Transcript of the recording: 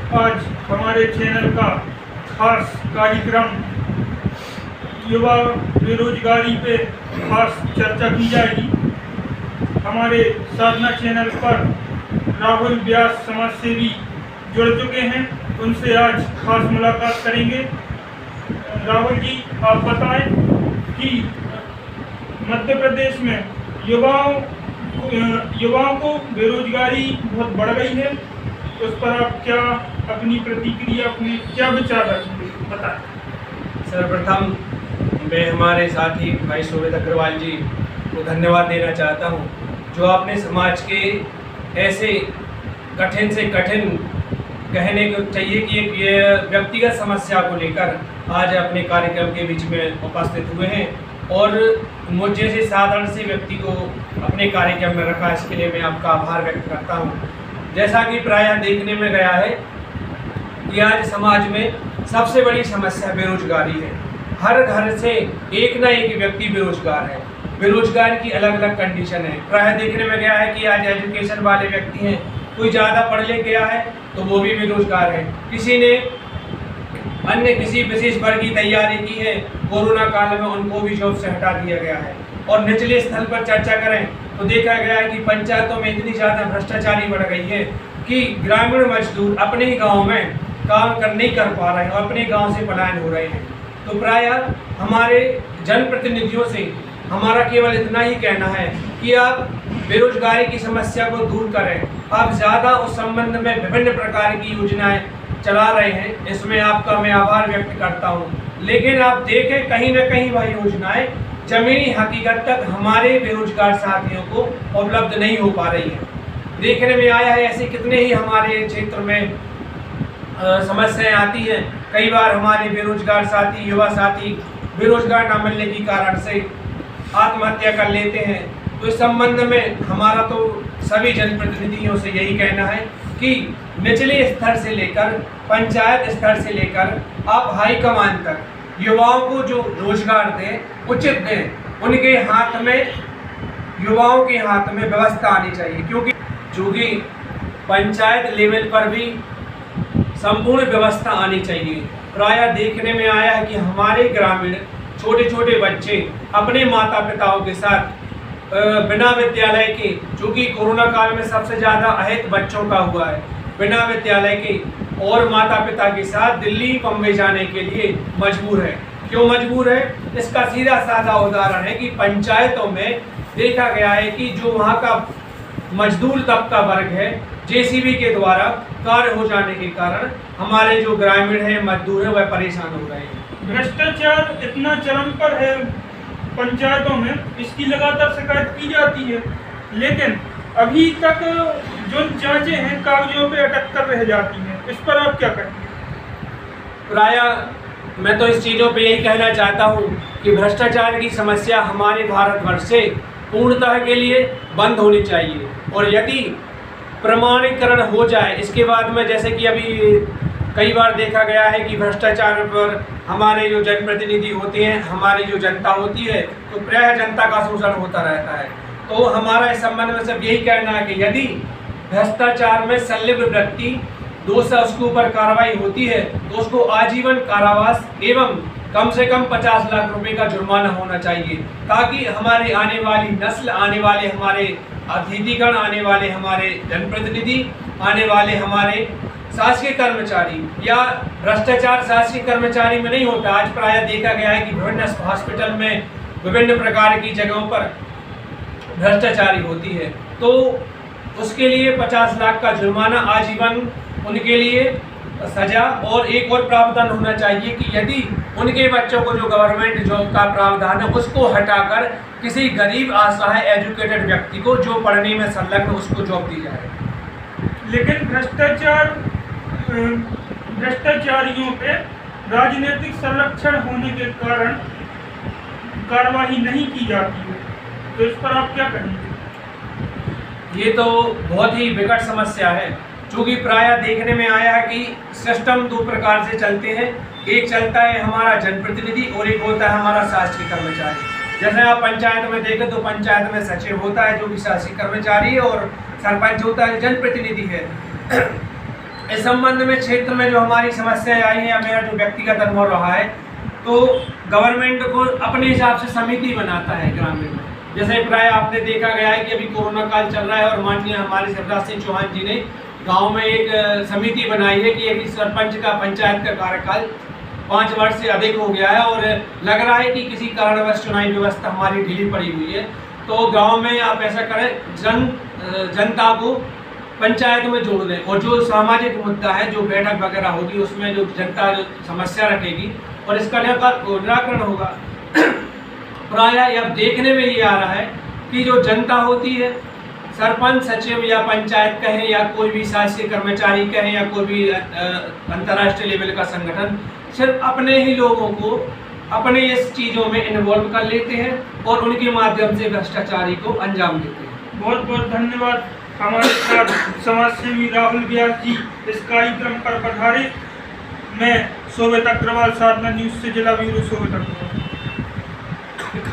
आज हमारे चैनल का खास कार्यक्रम युवा बेरोजगारी पे खास चर्चा की जाएगी। हमारे साधना चैनल पर राहुल व्यास समाज सेवी जुड़ चुके हैं, उनसे आज खास मुलाकात करेंगे। राहुल जी, आप बताएं कि मध्य प्रदेश में युवाओं को बेरोजगारी बहुत बढ़ गई है, उस पर आप क्या अपनी प्रतिक्रिया, अपने क्या विचार रखेंगे, बताएं। सर्वप्रथम मैं हमारे साथी भाई शोभित अग्रवाल जी को धन्यवाद देना चाहता हूं, जो आपने समाज के ऐसे कठिन से कठिन कहने को चाहिए कि एक व्यक्तिगत समस्या को लेकर आज अपने कार्यक्रम के बीच में उपस्थित हुए हैं और मुझ जैसे साधारण से व्यक्ति को अपने कार्यक्रम में रखा, इसके लिए मैं आपका आभार व्यक्त करता हूं। जैसा कि प्रायः देखने में गया है कि आज समाज में सबसे बड़ी समस्या बेरोजगारी है। हर घर से एक ना एक व्यक्ति बेरोजगार है। बेरोजगार की अलग अलग कंडीशन है। प्रायः देखने में गया है कि आज एजुकेशन वाले व्यक्ति हैं, कोई ज़्यादा पढ़ लिख गया है तो वो भी बेरोजगार है। किसी ने अन्य किसी विशेष वर्ग की तैयारी की है, कोरोना काल में उनको भी जॉब से हटा दिया गया है। और निचले स्थल पर चर्चा करें तो देखा गया है कि पंचायतों में इतनी ज़्यादा भ्रष्टाचारी बढ़ गई है कि ग्रामीण मजदूर अपने ही गाँव में काम नहीं कर पा रहे हैं और अपने गाँव से पलायन हो रहे हैं। तो प्रायः हमारे जनप्रतिनिधियों से हमारा केवल इतना ही कहना है कि आप बेरोजगारी की समस्या को दूर करें। आप ज़्यादा उस संबंध में विभिन्न प्रकार की योजनाएं चला रहे हैं, इसमें आपका मैं आभार व्यक्त करता हूं। लेकिन आप देखें कहीं ना कहीं वह योजनाएं जमीनी हकीकत तक हमारे बेरोजगार साथियों को उपलब्ध नहीं हो पा रही है। देखने में आया है ऐसे कितने ही हमारे क्षेत्र में समस्याएं आती हैं। कई बार हमारे बेरोजगार साथी, युवा साथी बेरोजगार न मिलने के कारण से आत्महत्या कर लेते हैं। तो इस संबंध में हमारा तो सभी जनप्रतिनिधियों से यही कहना है कि निचले स्तर से लेकर पंचायत स्तर से लेकर आप हाईकमान तक युवाओं को जो रोजगार दें, उचित दें। उनके हाथ में, युवाओं के हाथ में व्यवस्था आनी चाहिए, क्योंकि पंचायत लेवल पर भी संपूर्ण व्यवस्था आनी चाहिए। प्रायः देखने में आया है कि हमारे ग्रामीण छोटे छोटे बच्चे अपने माता पिताओं के साथ बिना विद्यालय के, चूँकि कोरोना काल में सबसे ज़्यादा अहित बच्चों का हुआ है, बिना विद्यालय के और माता पिता के साथ दिल्ली बम्बई जाने के लिए मजबूर है। क्यों मजबूर है? इसका सीधा साधा उदाहरण है कि पंचायतों में देखा गया है कि जो वहाँ का मजदूर तबका वर्ग है, जेसीबी के द्वारा कार्य हो जाने के कारण हमारे जो ग्रामीण हैं, मजदूर हैं, वह परेशान हो रहे हैं। भ्रष्टाचार इतना चरम पर है पंचायतों में, इसकी लगातार शिकायत की जाती है, लेकिन अभी तक जो जांचें हैं कागजों पे अटक कर रह जाती हैं। इस पर आप क्या कहेंगे? प्रायः मैं तो इस चीज़ों पे यही कहना चाहता हूँ कि भ्रष्टाचार की समस्या हमारे भारतवर्ष से पूर्णतः के लिए बंद होनी चाहिए। और यदि प्रमाणीकरण हो जाए इसके बाद में, जैसे कि अभी कई बार देखा गया है कि भ्रष्टाचार पर हमारे जो जनप्रतिनिधि होते हैं, हमारी जो जनता होती है, तो प्रायः जनता का शोषण होता रहता है। तो हमारा इस संबंध में सब यही कहना है कि यदि भ्रष्टाचार में संलिप्त व्यक्ति दोष उसके ऊपर कार्रवाई होती है तो उसको आजीवन कारावास एवं कम से कम 50 लाख रुपए का जुर्माना होना चाहिए, ताकि हमारे आने वाली नस्ल, आने वाले हमारे अतिथिगण, आने वाले हमारे जनप्रतिनिधि, आने वाले हमारे शासकीय कर्मचारी, या भ्रष्टाचार शासकीय कर्मचारी में नहीं होता। आज प्रायः देखा गया है कि विभिन्न हॉस्पिटल में विभिन्न प्रकार की जगहों पर भ्रष्टाचारी होती है, तो उसके लिए 50 लाख का जुर्माना, आजीवन उनके लिए सजा, और एक और प्रावधान होना चाहिए कि यदि उनके बच्चों को जो गवर्नमेंट जॉब का प्रावधान है उसको हटाकर किसी गरीब असहाय एजुकेटेड व्यक्ति को जो पढ़ने में संलग्न, उसको जॉब दी जाए। लेकिन भ्रष्टाचारियों पे राजनीतिक संरक्षण होने के कारण कार्रवाई नहीं की जाती है, तो इस पर आप क्या कहेंगे? ये तो बहुत ही विकट समस्या है, क्योंकि प्रायः देखने में आया है कि सिस्टम दो प्रकार से चलते हैं। एक चलता है हमारा जनप्रतिनिधि और एक होता है हमारा शासकीय कर्मचारी। जैसे आप पंचायत में देखें तो पंचायत में सचिव होता है जो कि शासकीय कर्मचारी है, और सरपंच होता है जनप्रतिनिधि है। इस संबंध में क्षेत्र में जो हमारी समस्याएं आई हैं या मेरा जो व्यक्तिगत अनुभव रहा है, तो गवर्नमेंट को अपने हिसाब से समिति बनाता है ग्रामीण में। जैसे प्राय आपने देखा गया है कि अभी कोरोना काल चल रहा है और माननीय हमारे शिवराज सिंह चौहान जी ने गांव में एक समिति बनाई है कि अभी सरपंच का पंचायत का कार्यकाल 5 वर्ष से अधिक हो गया है और लग रहा है कि किसी कारणवश चुनावी व्यवस्था हमारी ढीली पड़ी हुई है। तो गांव में आप ऐसा करें, जनता को पंचायत में जोड़ दें और जो सामाजिक मुद्दा है, जो बैठक वगैरह होगी, उसमें जो जनता जो समस्या रखेगी और इसका निराकरण होगा। प्रायः अब देखने में ये आ रहा है कि जो जनता होती है, सरपंच सचिव या पंचायत कहें या कोई भी शासकीय कर्मचारी कहें या कोई भी अंतर्राष्ट्रीय लेवल का संगठन, सिर्फ अपने ही लोगों को अपने इस चीज़ों में इन्वॉल्व कर लेते हैं और उनके माध्यम से भ्रष्टाचारी को अंजाम देते हैं। बहुत बहुत धन्यवाद हमारे साथ समाज सेवी राहुल व्यास जी इस कार्यक्रम पर पधारे। मैं शोभित अग्रवाल, साधना न्यूज़ से जिला ब्यूरो शोभित अग्रवाल।